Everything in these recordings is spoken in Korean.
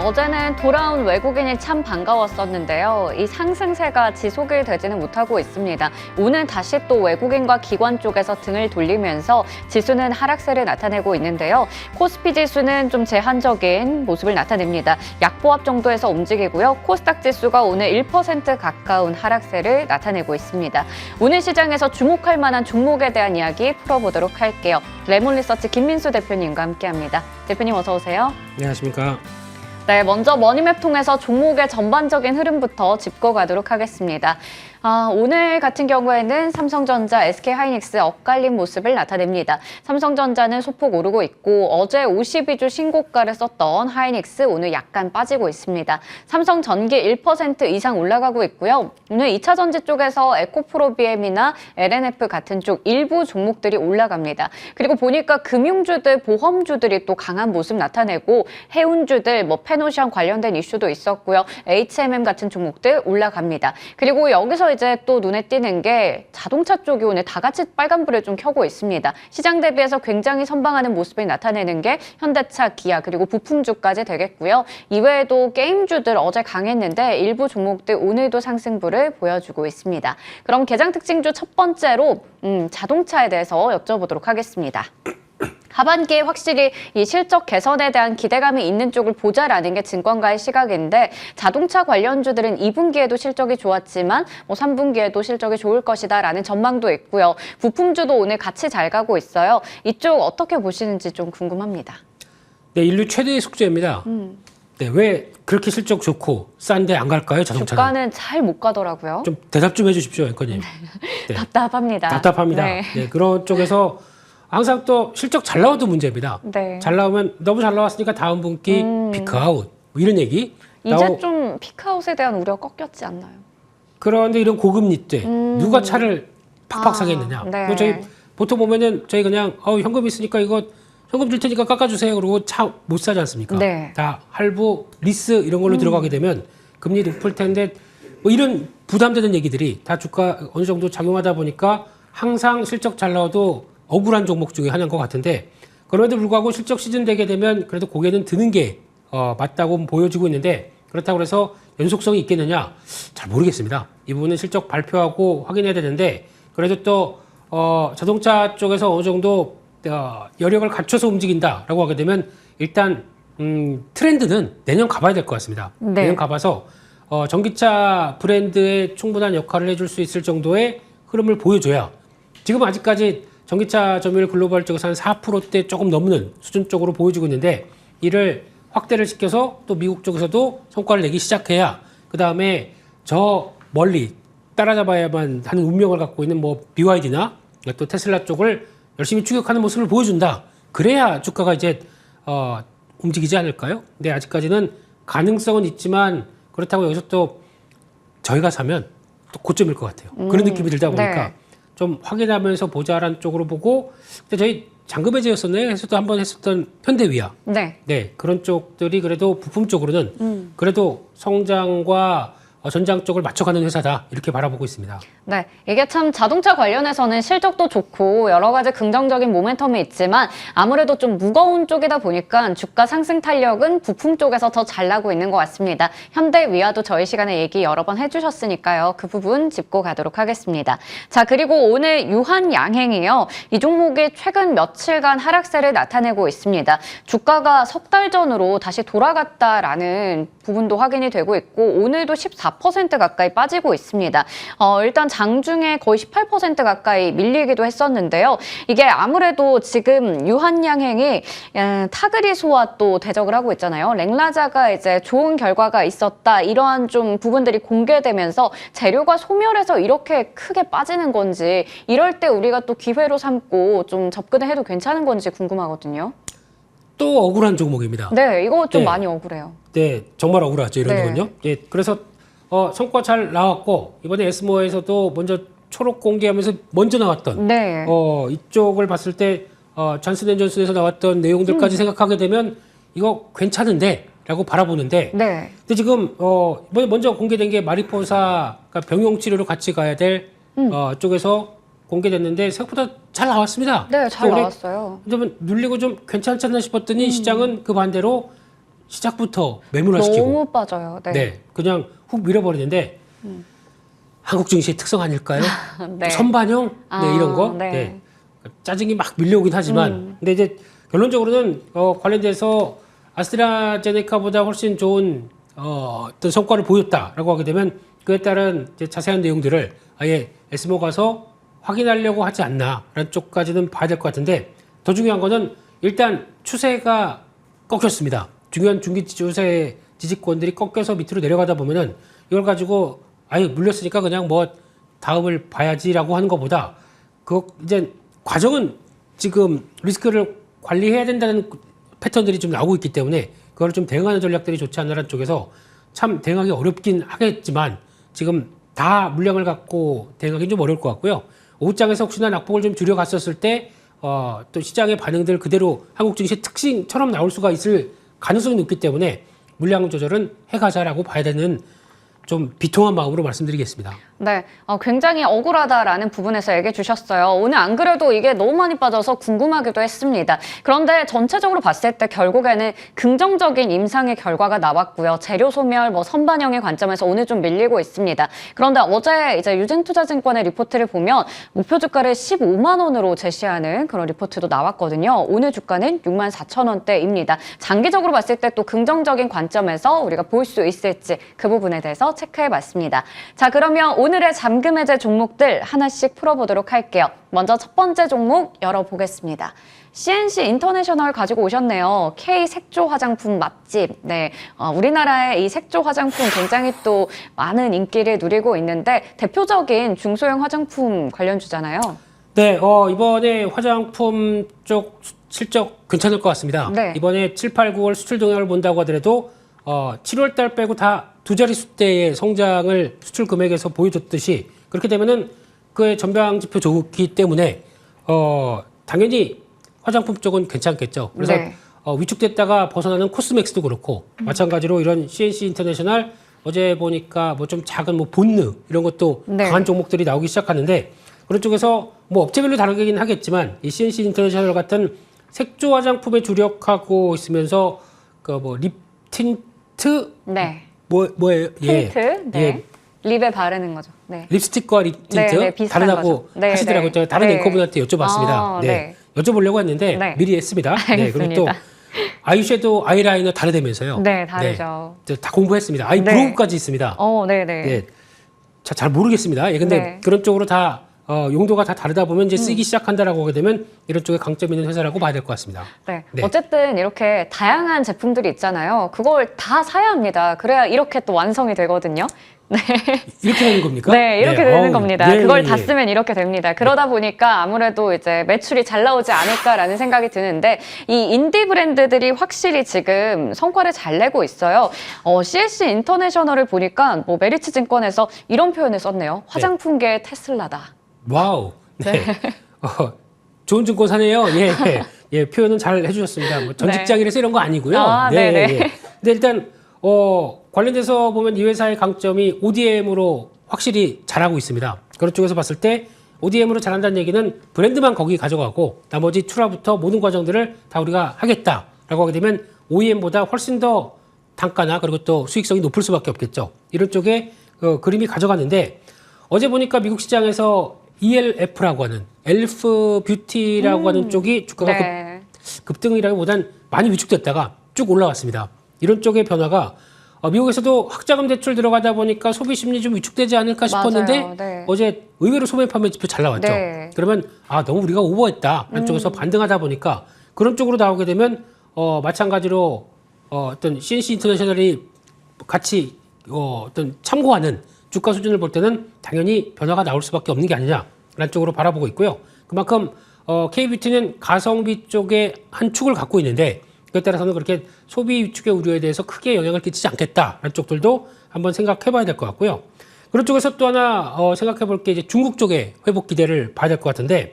어제는 돌아온 외국인이 참 반가웠었는데요. 이 상승세가 지속이 되지는 못하고 있습니다. 오늘 다시 또 외국인과 기관 쪽에서 등을 돌리면서 지수는 하락세를 나타내고 있는데요. 코스피 지수는 좀 제한적인 모습을 나타냅니다. 약보합 정도에서 움직이고요. 코스닥 지수가 오늘 1% 가까운 하락세를 나타내고 있습니다. 오늘 시장에서 주목할 만한 종목에 대한 이야기 풀어보도록 할게요. 레몬리서치 김민수 대표님과 함께합니다. 대표님 어서 오세요. 안녕하십니까. 네, 먼저 머니맵 통해서 종목의 전반적인 흐름부터 짚어가도록 하겠습니다. 오늘 같은 경우에는 삼성전자, SK하이닉스 엇갈린 모습을 나타냅니다. 삼성전자는 소폭 오르고 있고 어제 52주 신고가를 썼던 하이닉스 오늘 약간 빠지고 있습니다. 삼성전기 1% 이상 올라가고 있고요. 오늘 2차 전지 쪽에서 에코프로비엠이나 LNF 같은 쪽 일부 종목들이 올라갑니다. 그리고 보니까 금융주들, 보험주들이 또 강한 모습 나타내고 해운주들, 페노시안 관련된 이슈도 있었고요. HMM 같은 종목들 올라갑니다. 그리고 여기서 이제 또 눈에 띄는 게 자동차 쪽이 오늘 다 같이 빨간불을 좀 켜고 있습니다. 시장 대비해서 굉장히 선방하는 모습을 나타내는 게 현대차, 기아 그리고 부품주까지 되겠고요. 이외에도 게임주들 어제 강했는데 일부 종목들 오늘도 상승불을 보여주고 있습니다. 그럼 개장 특징주 첫 번째로 자동차에 대해서 여쭤보도록 하겠습니다. 하반기에 확실히 이 실적 개선에 대한 기대감이 있는 쪽을 보자라는 게 증권가의 시각인데 자동차 관련주들은 2분기에도 실적이 좋았지만 3분기에도 실적이 좋을 것이다라는 전망도 있고요. 부품주도 오늘 같이 잘 가고 있어요. 이쪽 어떻게 보시는지 좀 궁금합니다. 네, 인류 최대의 숙제입니다. 네, 왜 그렇게 실적 좋고 싼데 안 갈까요, 자동차는? 주가는 잘 못 가더라고요. 좀 대답 좀 해주십시오, 앵커님. 네. 답답합니다. 답답합니다. 네. 네, 그런 쪽에서 항상 또 실적 잘 나와도 문제입니다. 네. 잘 나오면 너무 잘 나왔으니까 다음 분기 피크아웃 뭐 이런 얘기. 이제 좀 피크아웃에 대한 우려가 꺾였지 않나요? 그런데 이런 고금리 때 누가 차를 팍팍 사겠느냐. 네. 저희 보통 보면은 저희 그냥 현금 있으니까 이거 현금 줄 테니까 깎아주세요. 그러고 차 못 사지 않습니까? 네. 다 할부, 리스 이런 걸로 들어가게 되면 금리 높을 텐데 뭐 이런 부담되는 얘기들이 다 주가 어느 정도 작용하다 보니까 항상 실적 잘 나와도 억울한 종목 중에 하나인 것 같은데 그럼에도 불구하고 실적 시즌 되게 되면 그래도 고개는 드는 게 맞다고 보여지고 있는데 그렇다고 해서 연속성이 있겠느냐? 잘 모르겠습니다. 이 부분은 실적 발표하고 확인해야 되는데 그래도 또 자동차 쪽에서 어느 정도 여력을 갖춰서 움직인다라고 하게 되면 일단 트렌드는 내년 가봐야 될 것 같습니다. 네. 내년 가봐서 전기차 브랜드에 충분한 역할을 해줄 수 있을 정도의 흐름을 보여줘야 지금 아직까지 전기차 점유율 글로벌 쪽에서 한 4%대 조금 넘는 수준 쪽으로 보여주고 있는데 이를 확대를 시켜서 또 미국 쪽에서도 성과를 내기 시작해야 그 다음에 저 멀리 따라잡아야만 하는 운명을 갖고 있는 BYD나 또 테슬라 쪽을 열심히 추격하는 모습을 보여준다. 그래야 주가가 이제 움직이지 않을까요? 근데 아직까지는 가능성은 있지만 그렇다고 여기서 또 저희가 사면 또 고점일 것 같아요. 그런 느낌이 들다 보니까 네. 좀 확인하면서 보자라는 쪽으로 보고 근데 저희 잔금해제였었나요? 해서도 한번 했었던 현대위아 네 그런 쪽들이 그래도 부품 쪽으로는 그래도 성장과 전장 쪽을 맞춰가는 회사다 이렇게 바라보고 있습니다. 네, 이게 참 자동차 관련해서는 실적도 좋고 여러 가지 긍정적인 모멘텀이 있지만 아무래도 좀 무거운 쪽이다 보니까 주가 상승 탄력은 부품 쪽에서 더 잘 나고 있는 것 같습니다. 현대위아도 저희 시간에 얘기 여러 번 해주셨으니까요. 그 부분 짚고 가도록 하겠습니다. 자, 그리고 오늘 유한양행이요. 이 종목이 최근 며칠간 하락세를 나타내고 있습니다. 주가가 석 달 전으로 다시 돌아갔다라는 부분도 확인이 되고 있고 오늘도 14% 가까이 빠지고 있습니다. 일단 장중에 거의 18% 가까이 밀리기도 했었는데요. 이게 아무래도 지금 유한양행이 타그리소와 또 대적을 하고 있잖아요. 랭라자가 이제 좋은 결과가 있었다. 이러한 좀 부분들이 공개되면서 재료가 소멸해서 이렇게 크게 빠지는 건지 이럴 때 우리가 또 기회로 삼고 좀 접근을 해도 괜찮은 건지 궁금하거든요. 또 억울한 종목입니다. 네, 이거 좀 네. 많이 억울해요. 네, 정말 억울하죠. 이런 네. 거는요. 예, 그래서 성과 잘 나왔고 이번에 에스모에서도 먼저 초록 공개하면서 먼저 나왔던 네. 이쪽을 봤을 때 존슨앤존슨에서 나왔던 내용들까지 생각하게 되면 이거 괜찮은데 라고 바라보는데 네. 근데 지금 이번에 먼저 공개된 게 마리포사 그러니까 병용 치료로 같이 가야 될 쪽에서 공개됐는데 생각보다 잘 나왔습니다. 네, 잘 나왔어요. 좀 눌리고 좀 괜찮지 않나 싶었더니 시장은 그 반대로 시작부터 매몰화시키고 너무 빠져요. 네. 네, 그냥 훅 밀어버리는데 한국 증시의 특성 아닐까요? 네. 선반영 네, 이런 거 네. 네. 짜증이 막 밀려오긴 하지만 근데 이제 결론적으로는 관련돼서 아스트라제네카보다 훨씬 좋은 어떤 성과를 보였다라고 하게 되면 그에 따른 이제 자세한 내용들을 아예 에스모 가서 확인하려고 하지 않나라는 쪽까지는 봐야 될 것 같은데 더 중요한 거는 일단 추세가 꺾였습니다. 중요한 중기 추세 지지권들이 꺾여서 밑으로 내려가다 보면은 이걸 가지고 아예 물렸으니까 그냥 뭐 다음을 봐야지라고 하는 것보다 그 이제 과정은 지금 리스크를 관리해야 된다는 패턴들이 좀 나오고 있기 때문에 그걸 좀 대응하는 전략들이 좋지 않나라는 쪽에서 참 대응하기 어렵긴 하겠지만 지금 다 물량을 갖고 대응하기는 좀 어려울 것 같고요. 오후장에서 혹시나 낙폭을 좀 줄여갔었을 때 또 시장의 반응들 그대로 한국 증시 특징처럼 나올 수가 있을 가능성이 높기 때문에 물량 조절은 해가자라고 봐야 되는 좀 비통한 마음으로 말씀드리겠습니다. 네, 굉장히 억울하다라는 부분에서 얘기해 주셨어요. 오늘 안 그래도 이게 너무 많이 빠져서 궁금하기도 했습니다. 그런데 전체적으로 봤을 때 결국에는 긍정적인 임상의 결과가 나왔고요. 재료 소멸, 선반영의 관점에서 오늘 좀 밀리고 있습니다. 그런데 어제 이제 유진투자증권의 리포트를 보면 목표 주가를 15만 원으로 제시하는 그런 리포트도 나왔거든요. 오늘 주가는 6만 4천 원대입니다. 장기적으로 봤을 때 또 긍정적인 관점에서 우리가 볼 수 있을지 그 부분에 대해서 체크해 봤습니다. 자, 그러면 오늘의 잠금 해제 종목들 하나씩 풀어보도록 할게요. 먼저 첫 번째 종목 열어보겠습니다. CNC 인터내셔널 가지고 오셨네요. K 색조 화장품 맛집. 네, 우리나라의 이 색조 화장품 굉장히 또 많은 인기를 누리고 있는데 대표적인 중소형 화장품 관련주잖아요. 네, 이번에 화장품 쪽 실적 괜찮을 것 같습니다. 네. 이번에 7, 8, 9월 수출 동향을 본다고 하더라도 7월 달 빼고 다 두 자릿수대의 성장을 수출 금액에서 보여줬듯이 그렇게 되면은 그의 전방 지표 좋기 때문에 당연히 화장품 쪽은 괜찮겠죠. 그래서 네. 위축됐다가 벗어나는 코스맥스도 그렇고 마찬가지로 이런 CNC 인터내셔널 어제 보니까 뭐 좀 작은 본느 이런 것도 네. 강한 종목들이 나오기 시작하는데 그런 쪽에서 뭐 업체별로 다르긴 하겠지만 이 CNC 인터내셔널 같은 색조 화장품에 주력하고 있으면서 그 립 틴트 네. 뭐예요? 틴트. 네. 예. 립에 바르는 거죠. 네. 립스틱과 립 틴트 네, 네, 비슷한 다르다고 거죠. 네, 하시더라고요. 네. 제가 다른 네. 앵커분한테 여쭤봤습니다. 아, 네. 네. 여쭤보려고 했는데 네. 미리 했습니다. 네. 그리고 또 알겠습니다. 아이섀도우, 아이라이너 다르다면서요. 네, 다르죠. 네. 다 공부했습니다. 아이 네. 브로우까지 있습니다. 네네. 네. 잘 모르겠습니다. 예, 근데 네. 그런 쪽으로 다 용도가 다 다르다 보면 이제 쓰기 시작한다라고 하게 되면 이런 쪽에 강점 있는 회사라고 봐야 될 것 같습니다. 네. 네. 어쨌든 이렇게 다양한 제품들이 있잖아요. 그걸 다 사야 합니다. 그래야 이렇게 또 완성이 되거든요. 네. 이렇게 되는 겁니까? 네, 이렇게 되는 어우, 겁니다. 예, 그걸 예, 다 예. 쓰면 이렇게 됩니다. 그러다 보니까 아무래도 이제 매출이 잘 나오지 않을까라는 생각이 드는데 이 인디 브랜드들이 확실히 지금 성과를 잘 내고 있어요. CSC 인터내셔널을 보니까 메리츠 증권에서 이런 표현을 썼네요. 화장품계의 테슬라다. 와우. 네. 좋은 증권 사네요. 예. 예, 표현은 잘 해주셨습니다. 뭐 전 네. 직장이라서 이런 거 아니고요. 아, 네네. 예. 근데 일단 관련돼서 보면 이 회사의 강점이 ODM으로 확실히 잘하고 있습니다. 그런 쪽에서 봤을 때 ODM으로 잘한다는 얘기는 브랜드만 거기 가져가고 나머지 출하부터 모든 과정들을 다 우리가 하겠다라고 하게 되면 OEM보다 훨씬 더 단가나 그리고 또 수익성이 높을 수밖에 없겠죠. 이런 쪽에 그림이 가져갔는데 어제 보니까 미국 시장에서 ELF라고 하는 엘프 뷰티라고 하는 쪽이 주가가 네. 급등이라기보단 많이 위축됐다가 쭉 올라왔습니다. 이런 쪽의 변화가 미국에서도 학자금 대출 들어가다 보니까 소비 심리 좀 위축되지 않을까 싶었는데 맞아요. 네. 어제 의외로 소매 판매 지표 잘 나왔죠. 네. 그러면 너무 우리가 오버했다. 한쪽에서 반등하다 보니까 그런 쪽으로 나오게 되면 마찬가지로 어떤 CNC 인터내셔널이 같이 어떤 참고하는 주가 수준을 볼 때는 당연히 변화가 나올 수밖에 없는 게 아니냐라는 쪽으로 바라보고 있고요. 그만큼 K뷰티는 가성비 쪽에 한 축을 갖고 있는데 그에 따라서는 그렇게 소비 위축의 우려에 대해서 크게 영향을 끼치지 않겠다라는 쪽들도 한번 생각해 봐야 될 것 같고요. 그런 쪽에서 또 하나 생각해 볼 게 이제 중국 쪽의 회복 기대를 봐야 될 것 같은데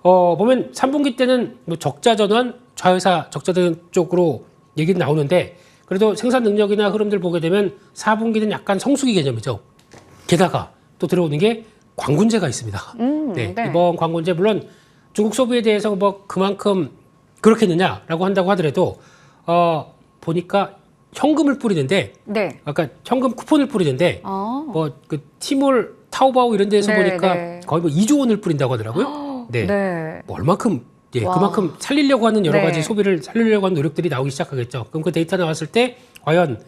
보면 3분기 때는 뭐 적자 전환, 좌회사 적자 전환 쪽으로 얘기는 나오는데 그래도 생산 능력이나 흐름들 보게 되면 4분기는 약간 성수기 개념이죠. 게다가 또 들어오는 게 관군제가 있습니다. 네, 네. 이번 관군제 물론 중국 소비에 대해서 뭐 그만큼 그렇겠느냐라고 한다고 하더라도 보니까 현금을 뿌리는데 네. 아까 현금 쿠폰을 뿌리는데 아. 뭐 그 티몰 타오바오 이런 데서 네, 보니까 네. 거의 뭐 2조 원을 뿌린다고 하더라고요. 네. 네. 뭐 얼만큼 예, 와. 그만큼 살리려고 하는 여러 네. 가지 소비를 살리려고 하는 노력들이 나오기 시작하겠죠. 그럼 그 데이터 나왔을 때 과연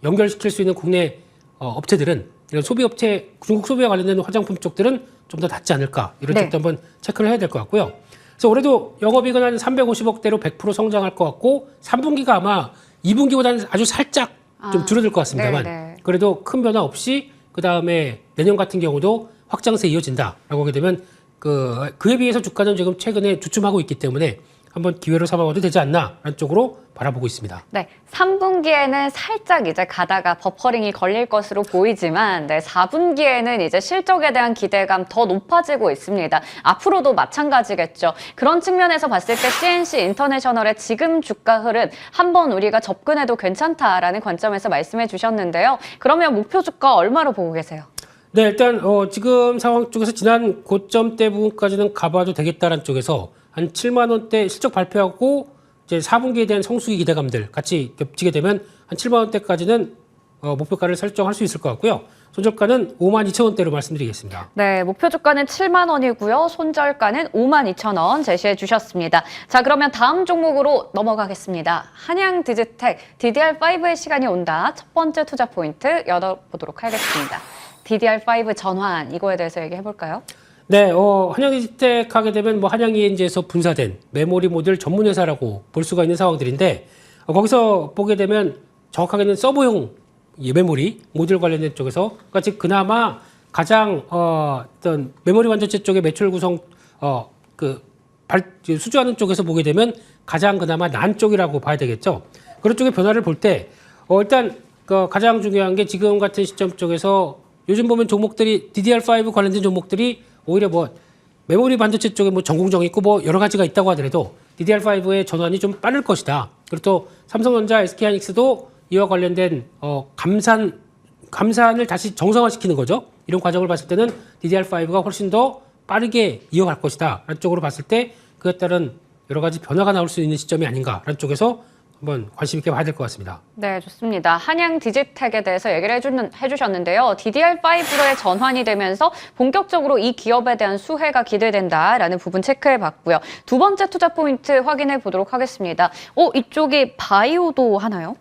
연결시킬 수 있는 국내 업체들은 이런 소비업체 중국 소비와 관련된 화장품 쪽들은 좀 더 낫지 않을까 이런 네. 쪽도 한번 체크를 해야 될 것 같고요. 그래서 올해도 영업이익은 한 350억대로 100% 성장할 것 같고 3분기가 아마 2분기보다는 아주 살짝 좀 줄어들 것 같습니다만 네, 네. 그래도 큰 변화 없이 그 다음에 내년 같은 경우도 확장세 이어진다라고 하게 되면 그에 비해서 주가는 지금 최근에 주춤하고 있기 때문에 한번 기회로 삼아봐도 되지 않나라는 쪽으로 바라보고 있습니다. 네, 3분기에는 살짝 이제 가다가 버퍼링이 걸릴 것으로 보이지만, 네, 4분기에는 이제 실적에 대한 기대감 더 높아지고 있습니다. 앞으로도 마찬가지겠죠. 그런 측면에서 봤을 때 CNC 인터내셔널의 지금 주가 흐름 한번 우리가 접근해도 괜찮다라는 관점에서 말씀해 주셨는데요. 그러면 목표 주가 얼마로 보고 계세요? 네, 일단 지금 상황 쪽에서 지난 고점대 부분까지는 가봐도 되겠다라는 쪽에서 한 7만 원대 실적 발표하고 이제 4분기에 대한 성수기 기대감들 같이 겹치게 되면 한 7만 원대까지는 목표가를 설정할 수 있을 것 같고요. 손절가는 5만 2천 원대로 말씀드리겠습니다. 네, 목표 주가는 7만 원이고요. 손절가는 5만 2천 원 제시해 주셨습니다. 자, 그러면 다음 종목으로 넘어가겠습니다. 한양 디지텍 DDR5의 시간이 온다. 첫 번째 투자 포인트 열어보도록 하겠습니다. DDR5 전환, 이거에 대해서 얘기해 볼까요? 네, 한양디지텍 하게 되면 뭐 한양ENG에서 분사된 메모리 모듈 전문 회사라고 볼 수가 있는 상황들인데 거기서 보게 되면 정확하게는 서버용 메모리 모듈 관련된 쪽에서 그러니까 그나마 가장 어떤 메모리 완전체 쪽의 매출 구성 수주하는 쪽에서 보게 되면 가장 그나마 난 쪽이라고 봐야 되겠죠. 그런 쪽의 변화를 볼 때 일단 가장 중요한 게 지금 같은 시점 쪽에서 요즘 보면 종목들이 DDR5 관련된 종목들이 오히려 뭐 메모리 반도체 쪽에 뭐 전공정 있고 뭐 여러 가지가 있다고 하더라도 DDR5의 전환이 좀 빠를 것이다. 그리고 또 삼성전자, SK하이닉스도 이와 관련된 감산을 다시 정상화시키는 거죠. 이런 과정을 봤을 때는 DDR5가 훨씬 더 빠르게 이어갈 것이다. 라는 쪽으로 봤을 때 그에 따른 여러 가지 변화가 나올 수 있는 시점이 아닌가라는 쪽에서 한번 관심 있게 봐야 될 것 같습니다. 네, 좋습니다. 한양 디지텍에 대해서 얘기를 해주셨는데요. DDR5로의 전환이 되면서 본격적으로 이 기업에 대한 수혜가 기대된다라는 부분 체크해봤고요. 두 번째 투자 포인트 확인해 보도록 하겠습니다. 이쪽이 바이오도 하나요?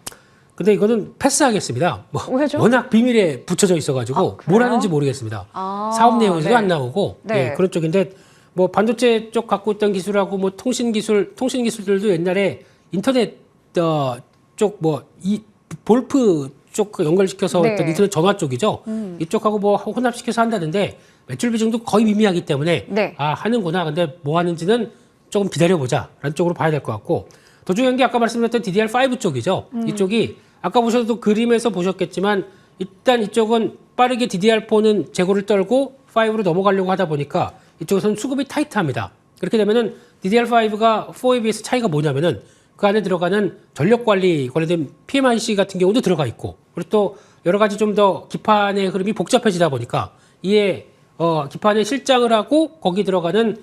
근데 이거는 패스하겠습니다. 왜죠? 워낙 비밀에 붙여져 있어가지고 그래요? 뭘 하는지 모르겠습니다. 사업 내용에서도 네. 안 나오고 네. 그런 쪽인데 뭐 반도체 쪽 갖고 있던 기술하고 뭐 통신 기술들도 옛날에 인터넷 쪽 이 볼프 쪽 연결시켜서 네. 어떤 인터넷 전화 쪽이죠. 이쪽하고 뭐 혼합시켜서 한다는데 매출 비중도 거의 미미하기 때문에 네. 하는구나. 근데 뭐 하는지는 조금 기다려보자라는 쪽으로 봐야 될 것 같고 더 중요한 게 아까 말씀드렸던 DDR5 쪽이죠. 이쪽이 아까 보셔도 그림에서 보셨겠지만 일단 이쪽은 빠르게 DDR4는 재고를 떨고 5로 넘어가려고 하다 보니까 이쪽에서는 수급이 타이트합니다. 그렇게 되면은 DDR5가 4에 비해서 차이가 뭐냐면은 그 안에 들어가는 전력 관리 관련된 PMIC 같은 경우도 들어가 있고 그리고 또 여러 가지 좀 더 기판의 흐름이 복잡해지다 보니까 이에 기판에 실장을 하고 거기 들어가는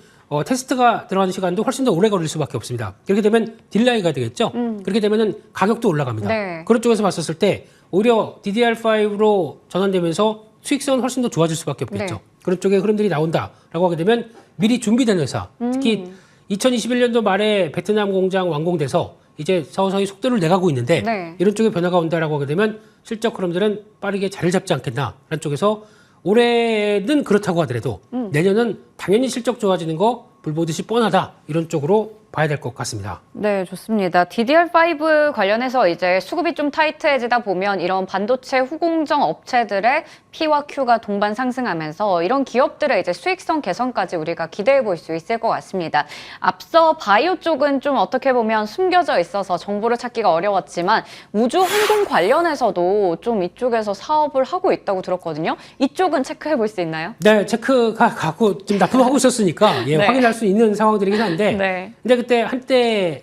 테스트가 들어가는 시간도 훨씬 더 오래 걸릴 수밖에 없습니다. 그렇게 되면 딜라이가 되겠죠. 그렇게 되면은 가격도 올라갑니다. 네. 그런 쪽에서 봤었을 때 오히려 DDR5로 전환되면서 수익성은 훨씬 더 좋아질 수밖에 없겠죠. 네. 그런 쪽의 흐름들이 나온다라고 하게 되면 미리 준비된 회사, 특히 2021년도 말에 베트남 공장 완공돼서 이제 서서히 속도를 내가고 있는데 네. 이런 쪽에 변화가 온다라고 하게 되면 실적 흐름들은 빠르게 자리를 잡지 않겠나라는 쪽에서 올해는 그렇다고 하더라도 내년은 당연히 실적 좋아지는 거 불보듯이 뻔하다 이런 쪽으로 봐야 될 것 같습니다. 네, 좋습니다. DDR5 관련해서 이제 수급이 좀 타이트해지다 보면 이런 반도체 후공정 업체들의 P와 Q가 동반 상승하면서 이런 기업들의 이제 수익성 개선까지 우리가 기대해 볼 수 있을 것 같습니다. 앞서 바이오 쪽은 좀 어떻게 보면 숨겨져 있어서 정보를 찾기가 어려웠지만 우주 항공 관련해서도 좀 이쪽에서 사업을 하고 있다고 들었거든요. 이쪽은 체크해 볼 수 있나요? 네, 체크가 갖고 좀 납품하고 있었으니까 네. 확인할 수 있는 상황들이긴 한데 네. 근데 그때 한때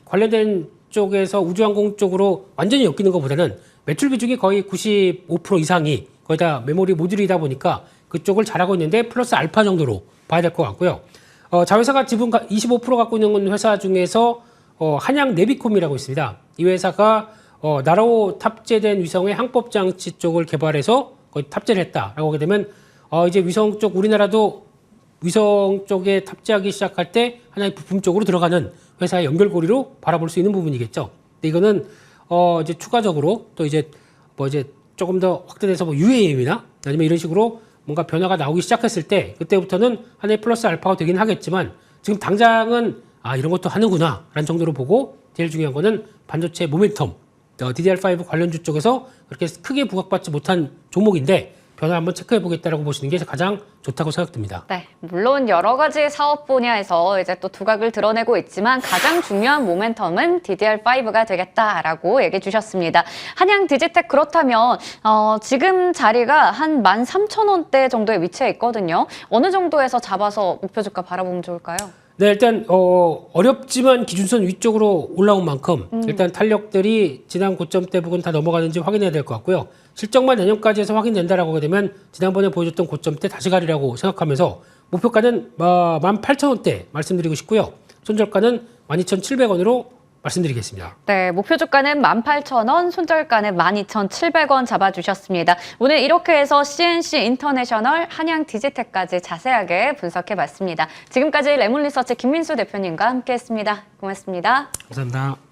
관련된 쪽에서 우주항공 쪽으로 완전히 엮이는 것보다는 매출 비중이 거의 95% 이상이 거의 다 메모리 모듈이다 보니까 그쪽을 잘하고 있는데 플러스 알파 정도로 봐야 될 것 같고요. 자회사가 지분 25% 갖고 있는 회사 중에서 한양 네비콤이라고 있습니다. 이 회사가 나로 탑재된 위성의 항법 장치 쪽을 개발해서 거의 탑재를 했다라고 하게 되면 이제 위성 쪽 우리나라도 위성 쪽에 탑재하기 시작할 때 하나의 부품 쪽으로 들어가는 회사의 연결고리로 바라볼 수 있는 부분이겠죠. 근데 이거는 이제 추가적으로 또 이제 조금 더 확대돼서 UAM이나 아니면 이런 식으로 뭔가 변화가 나오기 시작했을 때 그때부터는 하나의 플러스 알파가 되긴 하겠지만 지금 당장은 이런 것도 하는구나 라는 정도로 보고 제일 중요한 거는 반도체 모멘텀 DDR5 관련주 쪽에서 그렇게 크게 부각받지 못한 종목인데 변화 한번 체크해 보겠다라고 보시는 게 가장 좋다고 생각됩니다. 네, 물론 여러 가지 사업 분야에서 이제 또 두각을 드러내고 있지만 가장 중요한 모멘텀은 DDR5가 되겠다라고 얘기해 주셨습니다. 한양 디지텍 그렇다면 지금 자리가 한 13,000원대 정도에 위치해 있거든요. 어느 정도에서 잡아서 목표 주가 바라보면 좋을까요? 네, 일단 어렵지만 기준선 위쪽으로 올라온 만큼 일단 탄력들이 지난 고점대 부분 다 넘어가는지 확인해야 될 것 같고요. 실적만 내년까지 해서 확인된다라고 하게 되면 지난번에 보여줬던 고점대 다시 가리라고 생각하면서 목표가는 18,000원대 말씀드리고 싶고요. 손절가는 12,700원으로 말씀드리겠습니다. 네, 목표 주가는 18,000원, 손절가는 12,700원 잡아주셨습니다. 오늘 이렇게 해서 CNC 인터내셔널, 한양 디지텍까지 자세하게 분석해봤습니다. 지금까지 레몬리서치 김민수 대표님과 함께했습니다. 고맙습니다. 감사합니다.